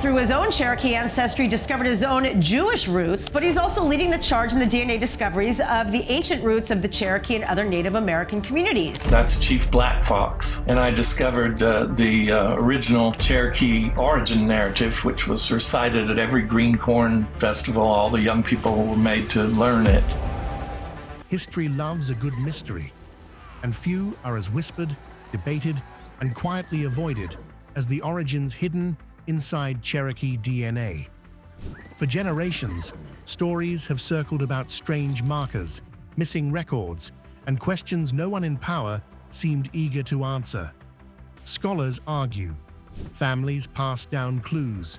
through his own Cherokee ancestry, discovered his own Jewish roots, but he's also leading the charge in the DNA discoveries of the ancient roots of the Cherokee and other Native American communities. That's Chief Black Fox, and I discovered the original Cherokee origin narrative, which was recited at every Green Corn Festival. All the young people were made to learn it. History loves a good mystery, and few are as whispered, debated, and quietly avoided as the origins hidden inside Cherokee DNA. For generations, stories have circled about strange markers, missing records, and questions no one in power seemed eager to answer. Scholars argue, families pass down clues,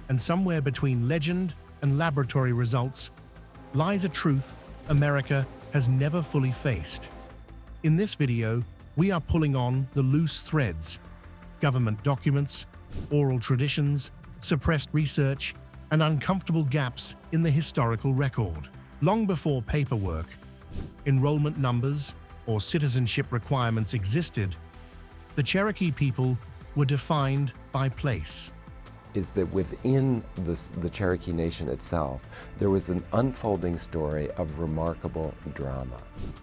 and somewhere between legend and laboratory results lies a truth America has never fully faced. In this video, we are pulling on the loose threads: government documents, oral traditions, suppressed research, and uncomfortable gaps in the historical record. Long before paperwork, enrollment numbers, or citizenship requirements existed, the Cherokee people were defined by place. Is that within the Cherokee Nation itself, there was an unfolding story of remarkable drama.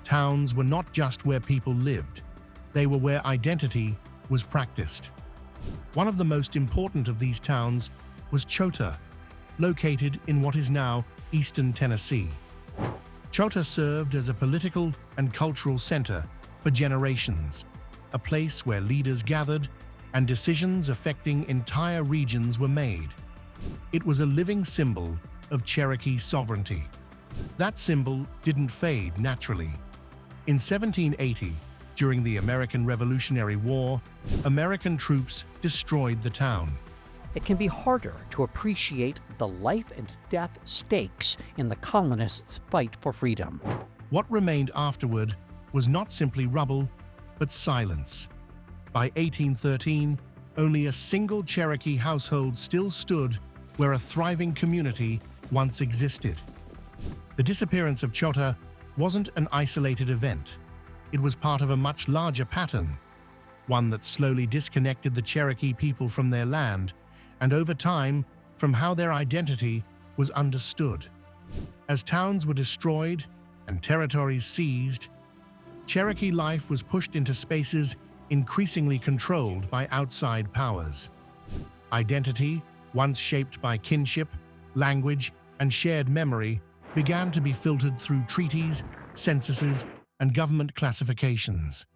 Towns were not just where people lived, they were where identity was practiced. One of the most important of these towns was Keetoowah, located in what is now eastern Tennessee. Keetoowah served as a political and cultural center for generations, a place where leaders gathered and decisions affecting entire regions were made. It was a living symbol of Cherokee sovereignty. That symbol didn't fade naturally. In 1780, during the American Revolutionary War, American troops destroyed the town. It can be harder to appreciate the life and death stakes in the colonists' fight for freedom. What remained afterward was not simply rubble, but silence. By 1813, only a single Cherokee household still stood where a thriving community once existed. The disappearance of Keetoowah wasn't an isolated event. It was part of a much larger pattern, one that slowly disconnected the Cherokee people from their land, and over time, from how their identity was understood. As towns were destroyed and territories seized, Cherokee life was pushed into spaces increasingly controlled by outside powers. Identity, once shaped by kinship, language, and shared memory, began to be filtered through treaties, censuses, and government classifications.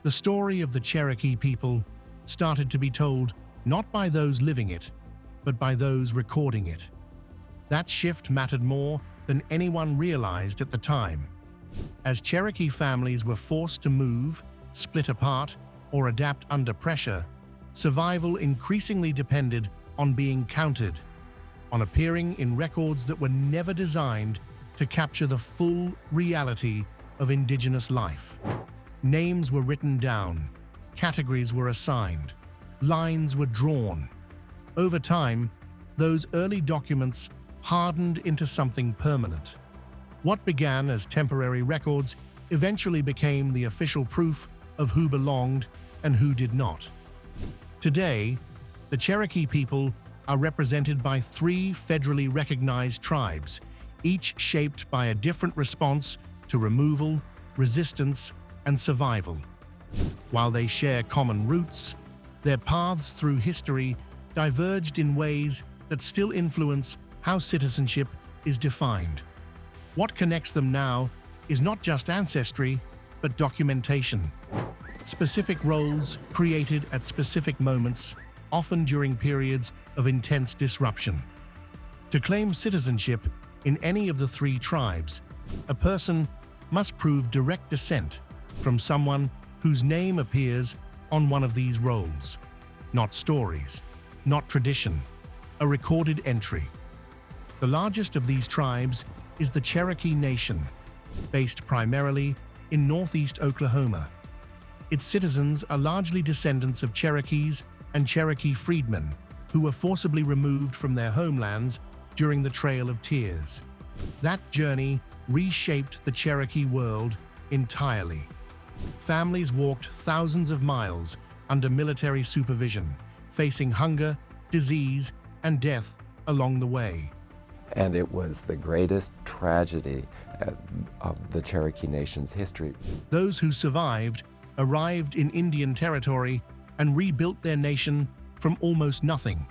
The story of the Cherokee people started to be told not by those living it, but by those recording it. That shift mattered more than anyone realized at the time. As Cherokee families were forced to move, split apart, or adapt under pressure, survival increasingly depended on being counted, on appearing in records that were never designed to capture the full reality of indigenous life. Names were written down, categories were assigned, lines were drawn. Over time, those early documents hardened into something permanent. What began as temporary records eventually became the official proof of who belonged and who did not. Today, the Cherokee people are represented by 3 federally recognized tribes, each shaped by a different response to removal, resistance, and survival. While they share common roots, their paths through history diverged in ways that still influence how citizenship is defined. What connects them now is not just ancestry, but documentation. Specific roles created at specific moments, often during periods of intense disruption. To claim citizenship in any of the 3 tribes, a person must prove direct descent from someone whose name appears on one of these rolls. Not stories, not tradition, a recorded entry. The largest of these tribes is the Cherokee Nation, based primarily in northeast Oklahoma. Its citizens are largely descendants of Cherokees and Cherokee freedmen who were forcibly removed from their homelands during the Trail of Tears. That journey reshaped the Cherokee world entirely. Families walked thousands of miles under military supervision, facing hunger, disease, and death along the way. And it was the greatest tragedy of the Cherokee Nation's history. Those who survived arrived in Indian territory and rebuilt their nation from almost nothing.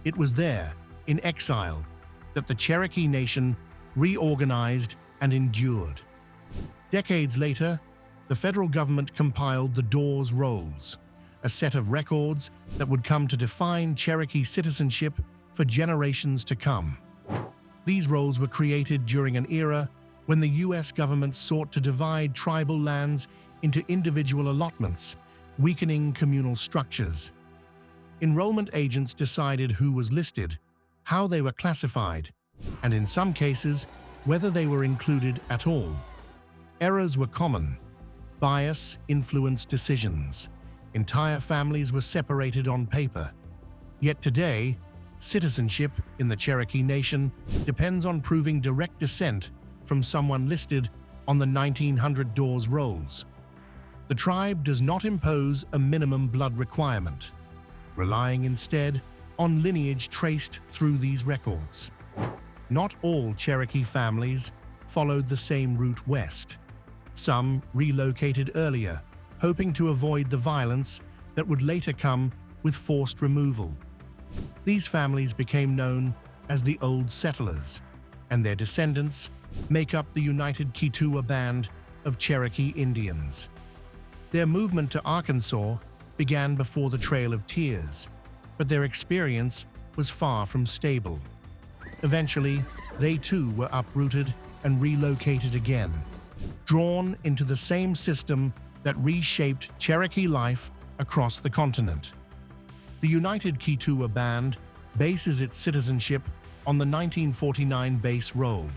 It was there, in exile, that the Cherokee Nation reorganized and endured. Decades later, the federal government compiled the Dawes Rolls, a set of records that would come to define Cherokee citizenship for generations to come. These rolls were created during an era when the U.S. government sought to divide tribal lands into individual allotments, weakening communal structures. Enrollment agents decided who was listed, how they were classified, and in some cases, whether they were included at all. Errors were common. Bias influenced decisions. Entire families were separated on paper. Yet today, citizenship in the Cherokee Nation depends on proving direct descent from someone listed on the 1900 Dawes Rolls. The tribe does not impose a minimum blood requirement, relying instead on lineage traced through these records. Not all Cherokee families followed the same route west. Some relocated earlier, hoping to avoid the violence that would later come with forced removal. These families became known as the Old Settlers, and their descendants make up the United Keetoowah Band of Cherokee Indians. Their movement to Arkansas began before the Trail of Tears, but their experience was far from stable. Eventually, they too were uprooted and relocated again, drawn into the same system that reshaped Cherokee life across the continent. The United Keetoowah Band bases its citizenship on the 1949 Base Roll,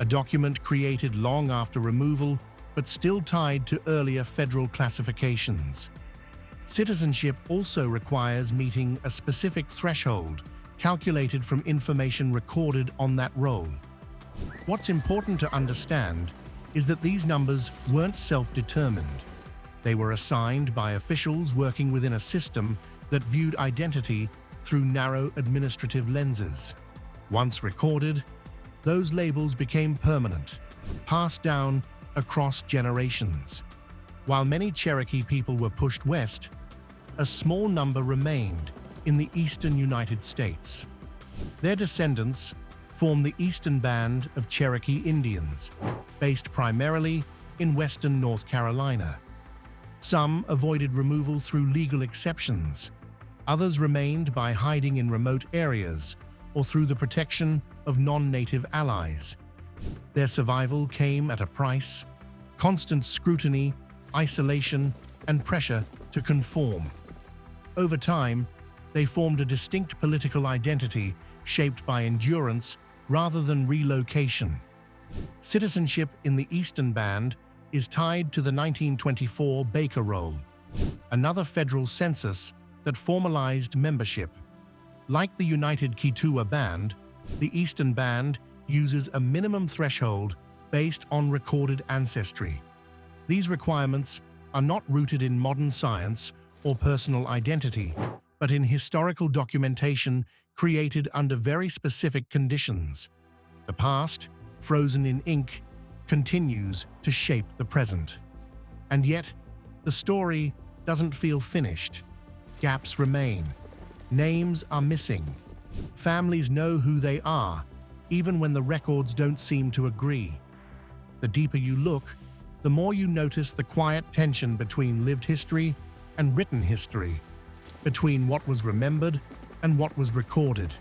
a document created long after removal but still tied to earlier federal classifications. Citizenship also requires meeting a specific threshold calculated from information recorded on that roll. What's important to understand is that these numbers weren't self-determined. They were assigned by officials working within a system that viewed identity through narrow administrative lenses. Once recorded, those labels became permanent, passed down across generations. While many Cherokee people were pushed west, a small number remained in the eastern United States. Their descendants form the Eastern Band of Cherokee Indians, based primarily in western North Carolina. Some avoided removal through legal exceptions. Others remained by hiding in remote areas or through the protection of non-native allies. Their survival came at a price: constant scrutiny, isolation, and pressure to conform. Over time, they formed a distinct political identity shaped by endurance rather than relocation. Citizenship in the Eastern Band is tied to the 1924 Baker Roll, another federal census that formalized membership. Like the United Keetoowah Band, the Eastern Band uses a minimum threshold based on recorded ancestry. These requirements are not rooted in modern science or personal identity, but in historical documentation created under very specific conditions. The past, frozen in ink, continues to shape the present. And yet, the story doesn't feel finished. Gaps remain. Names are missing. Families know who they are, even when the records don't seem to agree. The deeper you look, the more you notice the quiet tension between lived history and written history, between what was remembered and what was recorded.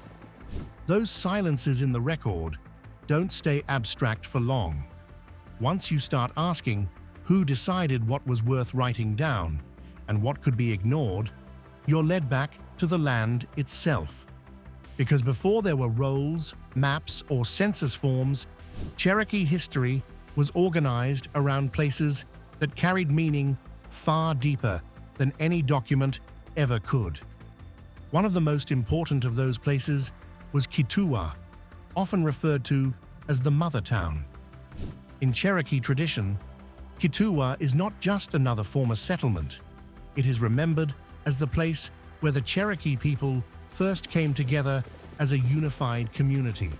Those silences in the record don't stay abstract for long. Once you start asking who decided what was worth writing down and what could be ignored, you're led back to the land itself. Because before there were rolls, maps, or census forms, Cherokee history was organized around places that carried meaning far deeper than any document ever could. One of the most important of those places was Kituwah, often referred to as the mother town. In Cherokee tradition, Kituwah is not just another former settlement. It is remembered as the place where the Cherokee people first came together as a unified community.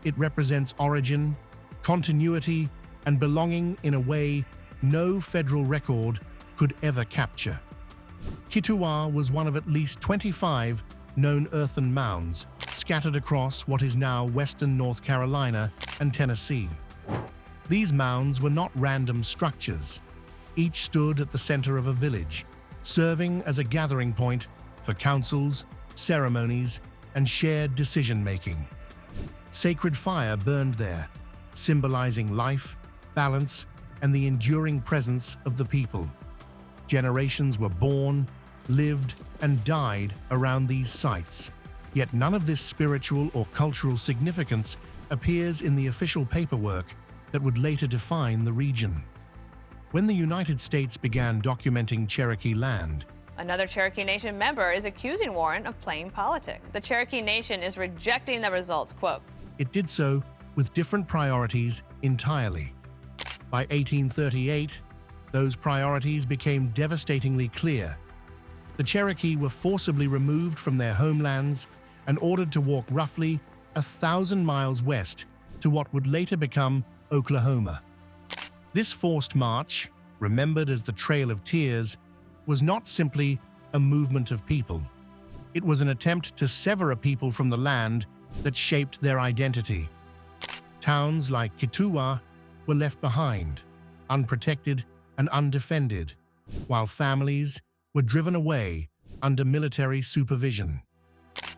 It represents origin, continuity, and belonging in a way no federal record could ever capture. Kituwah was one of at least 25 known earthen mounds scattered across what is now western North Carolina and Tennessee. These mounds were not random structures. Each stood at the center of a village, serving as a gathering point for councils, ceremonies, and shared decision-making. Sacred fire burned there, symbolizing life, balance, and the enduring presence of the people. Generations were born, lived, and died around these sites, yet none of this spiritual or cultural significance appears in the official paperwork that would later define the region. When the United States began documenting Cherokee land, Another Cherokee Nation member is accusing Warren of playing politics. The Cherokee Nation is rejecting the results, quote, it did so with different priorities entirely. By 1838, those priorities became devastatingly clear. The Cherokee were forcibly removed from their homelands and ordered to walk roughly 1,000 miles west to what would later become Oklahoma. This forced march, remembered as the Trail of Tears, was not simply a movement of people. It was an attempt to sever a people from the land that shaped their identity. Towns like Kituwah were left behind, unprotected and undefended, while families were driven away under military supervision.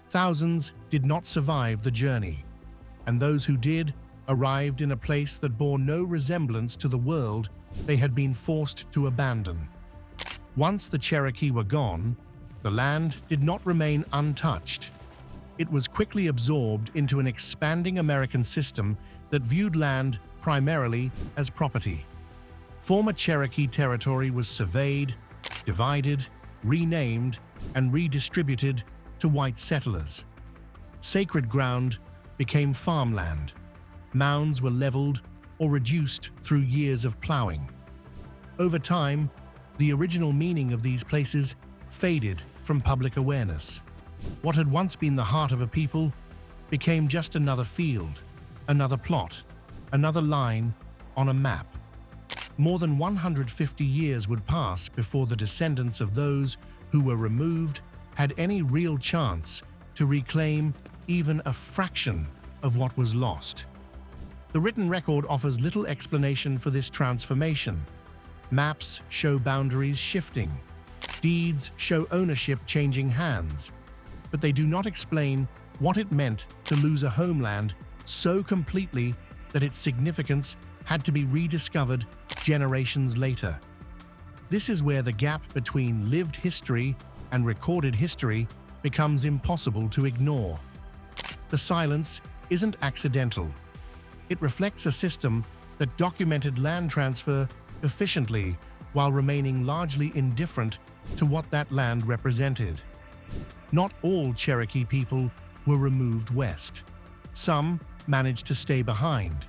Thousands did not survive the journey, and those who did arrived in a place that bore no resemblance to the world they had been forced to abandon. Once the Cherokee were gone, the land did not remain untouched. It was quickly absorbed into an expanding American system that viewed land primarily as property. Former Cherokee territory was surveyed, divided, renamed, and redistributed to white settlers. Sacred ground became farmland. Mounds were leveled or reduced through years of plowing. Over time, the original meaning of these places faded from public awareness. What had once been the heart of a people became just another field, another plot, another line on a map. More than 150 years would pass before the descendants of those who were removed had any real chance to reclaim even a fraction of what was lost. The written record offers little explanation for this transformation. Maps show boundaries shifting. Deeds show ownership changing hands. But they do not explain what it meant to lose a homeland so completely that its significance had to be rediscovered generations later. This is where the gap between lived history and recorded history becomes impossible to ignore. The silence isn't accidental. It reflects a system that documented land transfer efficiently while remaining largely indifferent to what that land represented. Not all Cherokee people were removed west. Some managed to stay behind,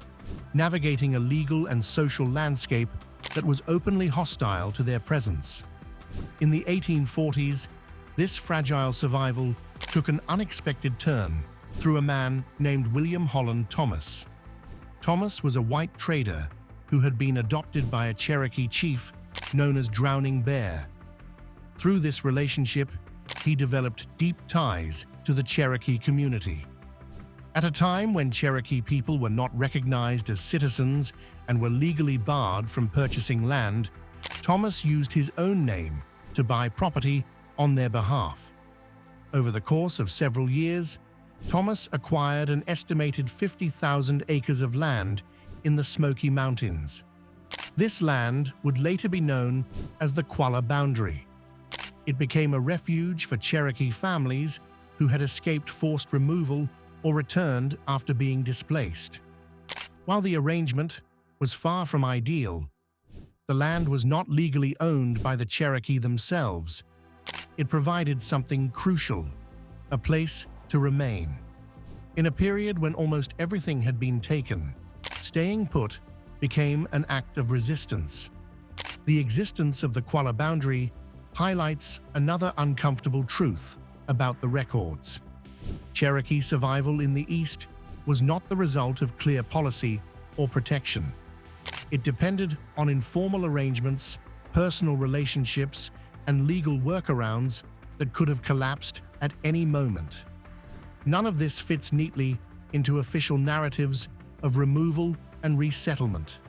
navigating a legal and social landscape that was openly hostile to their presence. In the 1840s, this fragile survival took an unexpected turn through a man named William Holland Thomas. Thomas was a white trader who had been adopted by a Cherokee chief known as Drowning Bear. Through this relationship, he developed deep ties to the Cherokee community. At a time when Cherokee people were not recognized as citizens and were legally barred from purchasing land, Thomas used his own name to buy property on their behalf. Over the course of several years, Thomas acquired an estimated 50,000 acres of land in the Smoky Mountains. This land would later be known as the Qualla Boundary. It became a refuge for Cherokee families who had escaped forced removal or returned after being displaced. While the arrangement was far from ideal, the land was not legally owned by the Cherokee themselves. It provided something crucial, a place to remain. In a period when almost everything had been taken, staying put became an act of resistance. The existence of the Qualla Boundary highlights another uncomfortable truth. about the records. Cherokee survival in the East was not the result of clear policy or protection. It depended on informal arrangements, personal relationships, and legal workarounds that could have collapsed at any moment. None of this fits neatly into official narratives of removal and resettlement.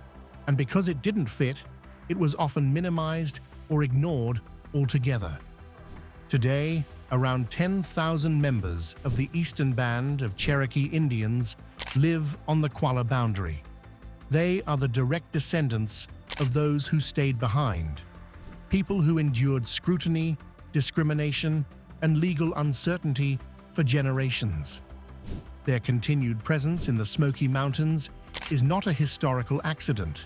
And because it didn't fit, it was often minimized or ignored altogether. Today, around 10,000 members of the Eastern Band of Cherokee Indians live on the Kituwah boundary. They are the direct descendants of those who stayed behind, people who endured scrutiny, discrimination, and legal uncertainty for generations. Their continued presence in the Smoky Mountains is not a historical accident.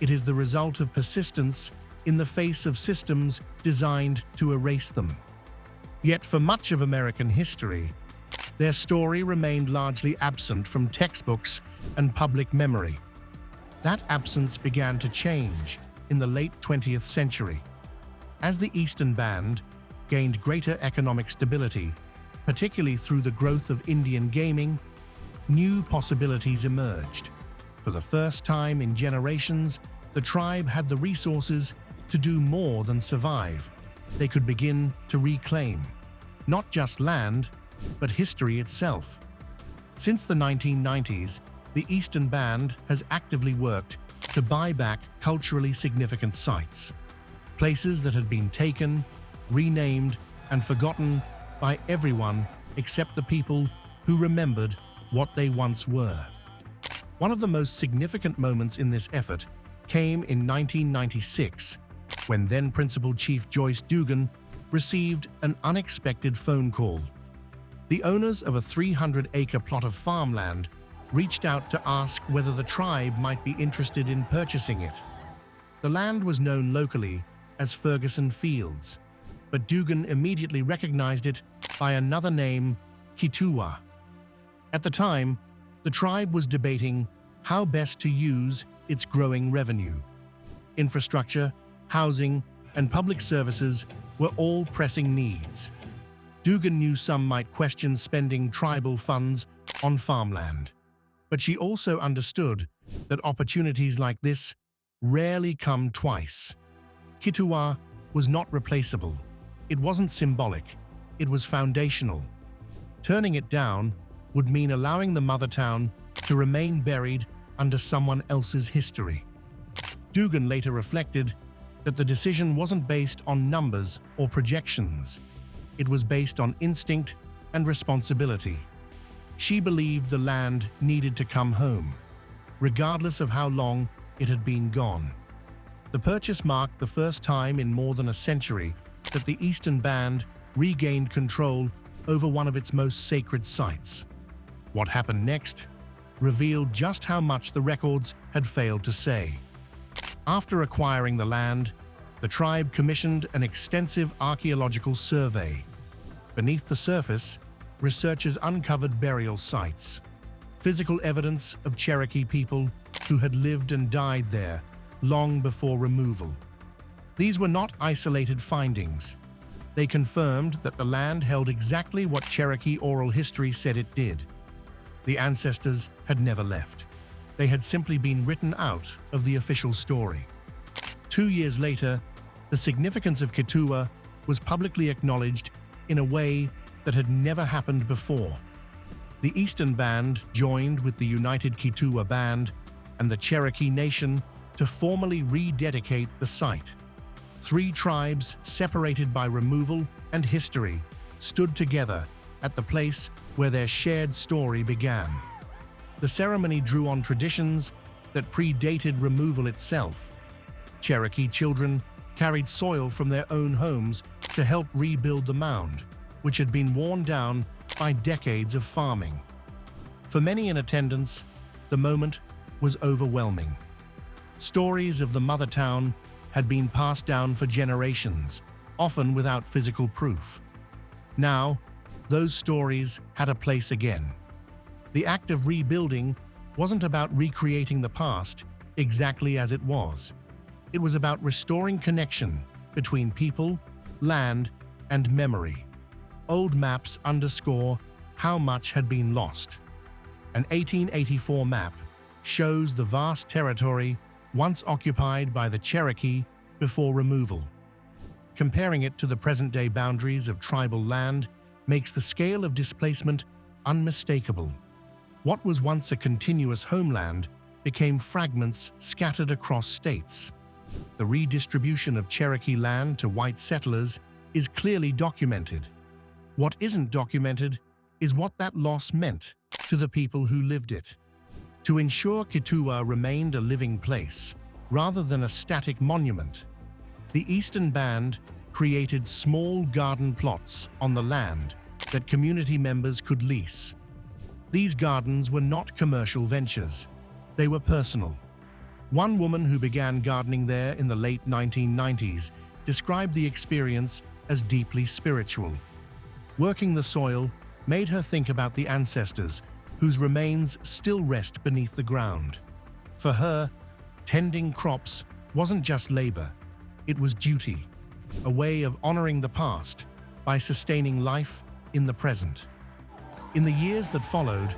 It is the result of persistence in the face of systems designed to erase them. Yet for much of American history, their story remained largely absent from textbooks and public memory. That absence began to change in the late 20th century. As the Eastern Band gained greater economic stability, particularly through the growth of Indian gaming, new possibilities emerged. For the first time in generations, the tribe had the resources to do more than survive. They could begin to reclaim not just land, but history itself. Since the 1990s, the Eastern Band has actively worked to buy back culturally significant sites, places that had been taken, renamed, and forgotten by everyone except the people who remembered what they once were. One of the most significant moments in this effort came in 1996, when then Principal Chief Joyce Dugan received an unexpected phone call. The owners of a 300-acre plot of farmland reached out to ask whether the tribe might be interested in purchasing it. The land was known locally as Ferguson Fields, but Dugan immediately recognized it by another name, Kituwah. At the time, the tribe was debating how best to use its growing revenue. Infrastructure, housing, and public services were all pressing needs. Dugan knew some might question spending tribal funds on farmland, but she also understood that opportunities like this rarely come twice. Kituwah was not replaceable. It wasn't symbolic, it was foundational. Turning it down would mean allowing the mother town to remain buried under someone else's history. Dugan later reflected that the decision wasn't based on numbers or projections. It was based on instinct and responsibility. She believed the land needed to come home, regardless of how long it had been gone. The purchase marked the first time in more than a century that the Eastern Band regained control over one of its most sacred sites. What happened next revealed just how much the records had failed to say. After acquiring the land, the tribe commissioned an extensive archaeological survey. Beneath the surface, researchers uncovered burial sites, physical evidence of Cherokee people who had lived and died there long before removal. These were not isolated findings. They confirmed that the land held exactly what Cherokee oral history said it did. The ancestors had never left. They had simply been written out of the official story. 2 years later, the significance of Kituwah was publicly acknowledged in a way that had never happened before. The Eastern Band joined with the United Kituwah Band and the Cherokee Nation to formally rededicate the site. 3 tribes separated by removal and history stood together at the place where their shared story began. The ceremony drew on traditions that predated removal itself. Cherokee children carried soil from their own homes to help rebuild the mound, which had been worn down by decades of farming. For many in attendance, the moment was overwhelming. Stories of the mother town had been passed down for generations, often without physical proof. Now, those stories had a place again. The act of rebuilding wasn't about recreating the past exactly as it was. It was about restoring connection between people, land, and memory. old maps underscore how much had been lost. An 1884 map shows the vast territory once occupied by the Cherokee before removal. Comparing it to the present-day boundaries of tribal land makes the scale of displacement unmistakable. What was once a continuous homeland became fragments scattered across states. The redistribution of Cherokee land to white settlers is clearly documented. What isn't documented is what that loss meant to the people who lived it. To ensure Kituwah remained a living place, rather than a static monument, the Eastern Band created small garden plots on the land that community members could lease. These gardens were not commercial ventures. They were personal. One woman who began gardening there in the late 1990s described the experience as deeply spiritual. Working the soil made her think about the ancestors whose remains still rest beneath the ground. For her, tending crops wasn't just labor, it was duty, a way of honoring the past by sustaining life in the present. In the years that followed,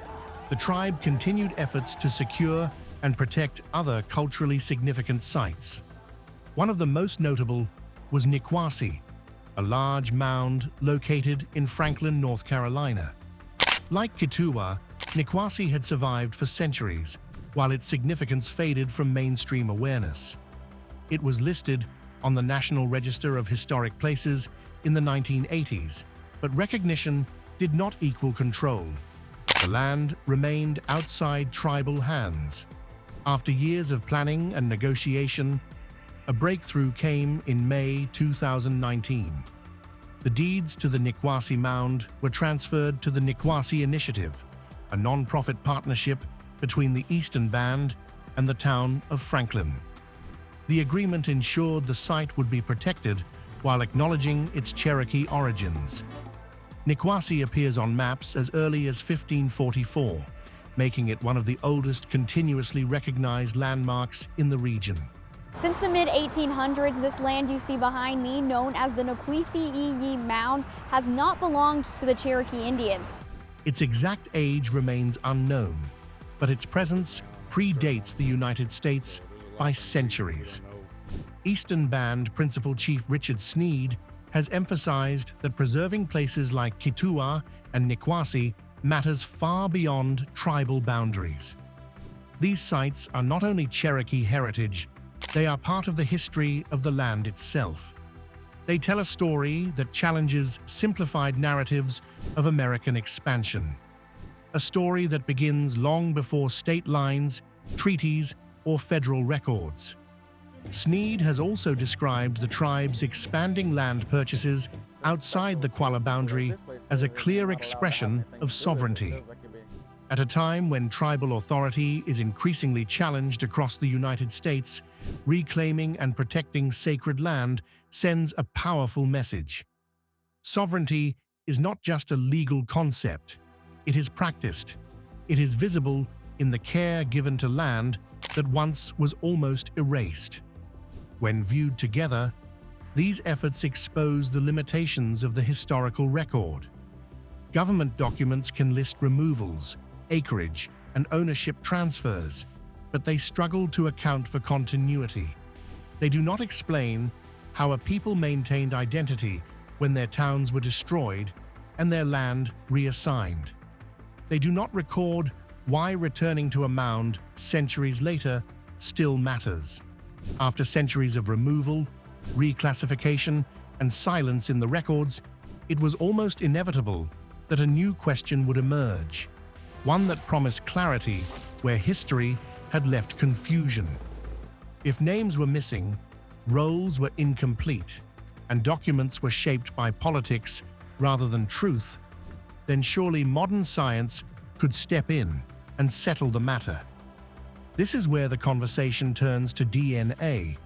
the tribe continued efforts to secure and protect other culturally significant sites. One of the most notable was Nikwasi, a large mound located in Franklin, North Carolina. Like Kituwah, Nikwasi had survived for centuries, while its significance faded from mainstream awareness. It was listed on the National Register of Historic Places in the 1980s, but recognition did not equal control. The land remained outside tribal hands. After years of planning and negotiation, a breakthrough came in May 2019. The deeds to the Nikwasi Mound were transferred to the Nikwasi Initiative, a non-profit partnership between the Eastern Band and the town of Franklin. The agreement ensured the site would be protected while acknowledging its Cherokee origins. Nikwasi appears on maps as early as 1544, making it one of the oldest continuously recognized landmarks in the region. Since the mid-1800s, this land you see behind me, known as the Nikwasi Mound, has not belonged to the Cherokee Indians. Its exact age remains unknown, but its presence predates the United States by centuries. Eastern Band Principal Chief Richard Sneed has emphasized that preserving places like Kituwah and Nikwasi matters far beyond tribal boundaries. These sites are not only Cherokee heritage, they are part of the history of the land itself. They tell a story that challenges simplified narratives of American expansion. A story that begins long before state lines, treaties, or federal records. Sneed has also described the tribe's expanding land purchases outside the Qualla boundary as a clear expression of sovereignty. At a time when tribal authority is increasingly challenged across the United States, reclaiming and protecting sacred land sends a powerful message. Sovereignty is not just a legal concept, it is practiced. It is visible in the care given to land that once was almost erased. When viewed together, these efforts expose the limitations of the historical record. Government documents can list removals, acreage, and ownership transfers, but they struggle to account for continuity. They do not explain how a people maintained identity when their towns were destroyed and their land reassigned. They do not record why returning to a mound centuries later still matters. After centuries of removal, reclassification, and silence in the records, it was almost inevitable that a new question would emerge, one that promised clarity where history had left confusion. If names were missing, roles were incomplete, and documents were shaped by politics rather than truth, then surely modern science could step in and settle the matter. This is where the conversation turns to DNA,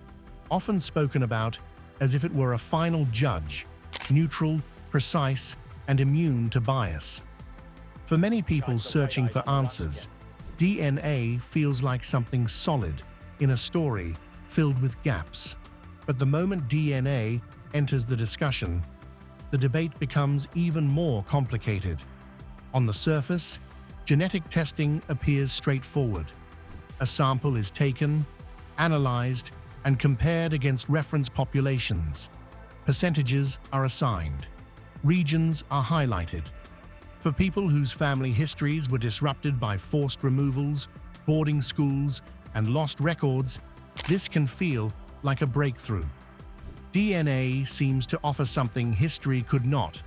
often spoken about as if it were a final judge, neutral, precise, and immune to bias. For many people searching for answers, DNA feels like something solid in a story filled with gaps. But the moment DNA enters the discussion, the debate becomes even more complicated. On the surface, genetic testing appears straightforward. A sample is taken, analyzed, and compared against reference populations. Percentages are assigned. Regions are highlighted. For people whose family histories were disrupted by forced removals, boarding schools, and lost records, this can feel like a breakthrough. DNA seems to offer something history could not,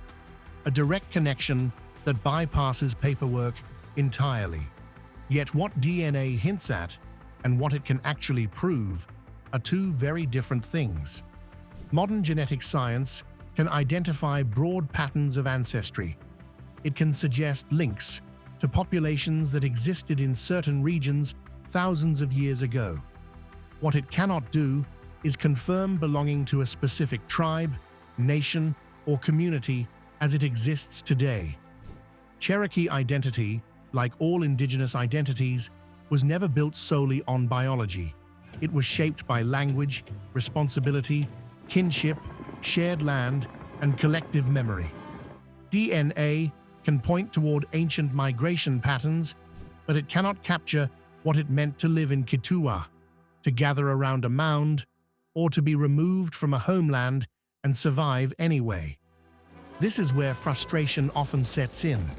a direct connection that bypasses paperwork entirely. Yet what DNA hints at and what it can actually prove are two very different things. Modern genetic science can identify broad patterns of ancestry. It can suggest links to populations that existed in certain regions thousands of years ago. What it cannot do is confirm belonging to a specific tribe, nation, or community as it exists today. Cherokee identity, like all indigenous identities, was never built solely on biology. It was shaped by language, responsibility, kinship, shared land, and collective memory. DNA can point toward ancient migration patterns, but it cannot capture what it meant to live in Kituwah, to gather around a mound, or to be removed from a homeland and survive anyway. This is where frustration often sets in.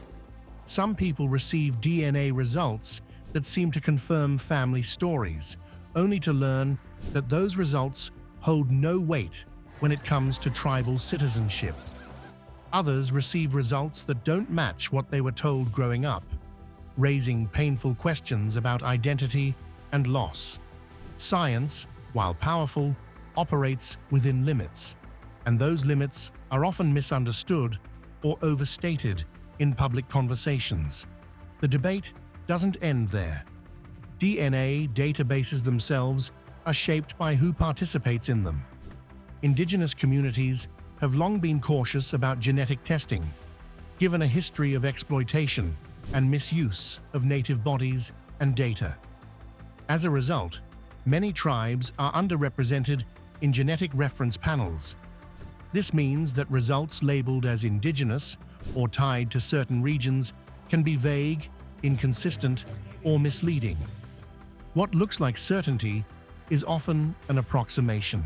Some people receive DNA results that seem to confirm family stories, only to learn that those results hold no weight when it comes to tribal citizenship. Others receive results that don't match what they were told growing up, raising painful questions about identity and loss. Science, while powerful, operates within limits, and those limits are often misunderstood or overstated in public conversations. The debate doesn't end there. DNA databases themselves are shaped by who participates in them. Indigenous communities have long been cautious about genetic testing, given a history of exploitation and misuse of native bodies and data. As a result, many tribes are underrepresented in genetic reference panels. This means that results labeled as indigenous or tied to certain regions can be vague, inconsistent, or misleading. What looks like certainty is often an approximation.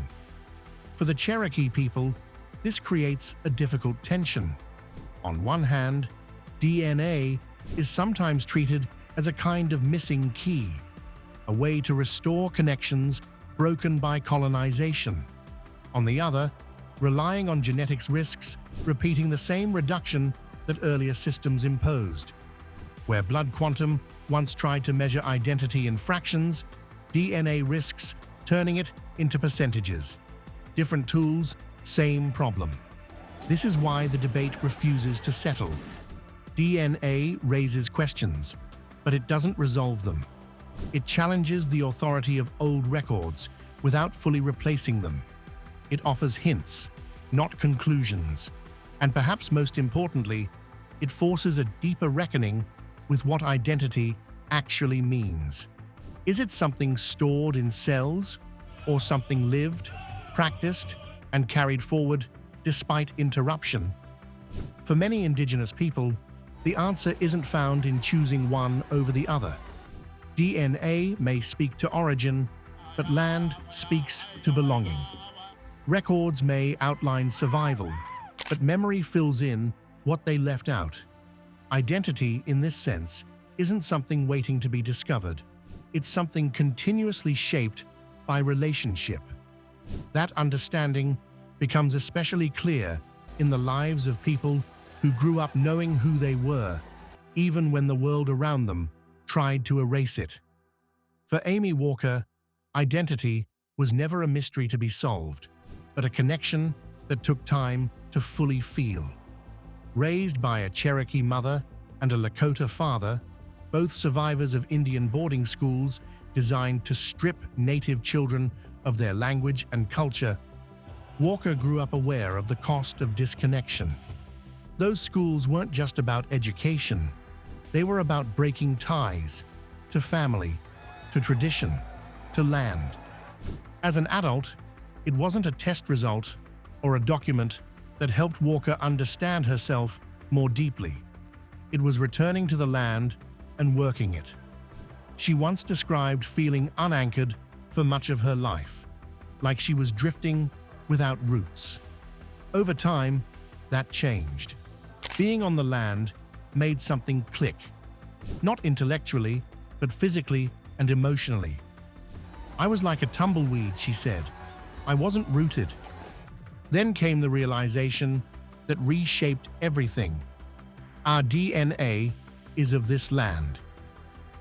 For the Cherokee people, this creates a difficult tension. On one hand, DNA is sometimes treated as a kind of missing key, a way to restore connections broken by colonization. On the other, relying on genetics risks repeating the same reduction that earlier systems imposed. Where blood quantum once tried to measure identity in fractions, DNA risks turning it into percentages. Different tools, same problem. This is why the debate refuses to settle. DNA raises questions, but it doesn't resolve them. It challenges the authority of old records without fully replacing them. It offers hints, not conclusions. And perhaps most importantly, it forces a deeper reckoning with what identity actually means. Is it something stored in cells, or something lived, practiced, and carried forward despite interruption? For many Indigenous people, the answer isn't found in choosing one over the other. DNA may speak to origin, but land speaks to belonging. Records may outline survival, but memory fills in what they left out. Identity, in this sense, isn't something waiting to be discovered. It's something continuously shaped by relationship. That understanding becomes especially clear in the lives of people who grew up knowing who they were, even when the world around them tried to erase it. For Amy Walker, identity was never a mystery to be solved, but a connection that took time to fully feel. Raised by a Cherokee mother and a Lakota father, both survivors of Indian boarding schools designed to strip Native children of their language and culture, Walker grew up aware of the cost of disconnection. Those schools weren't just about education. They were about breaking ties to family, to tradition, to land. As an adult, it wasn't a test result or a document that helped Walker understand herself more deeply. It was returning to the land and working it. She once described feeling unanchored for much of her life, like she was drifting without roots. Over time, that changed. Being on the land made something click, not intellectually, but physically and emotionally. I was like a tumbleweed, she said. I wasn't rooted. Then came the realization that reshaped everything. Our DNA is of this land.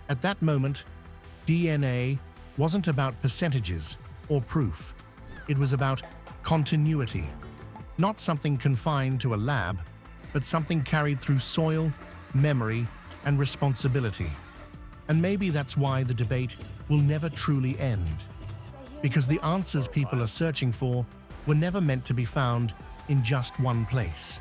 At that moment, DNA wasn't about percentages or proof. It was about continuity. Not something confined to a lab, but something carried through soil, memory, and responsibility. And maybe that's why the debate will never truly end. Because the answers people are searching for were never meant to be found in just one place.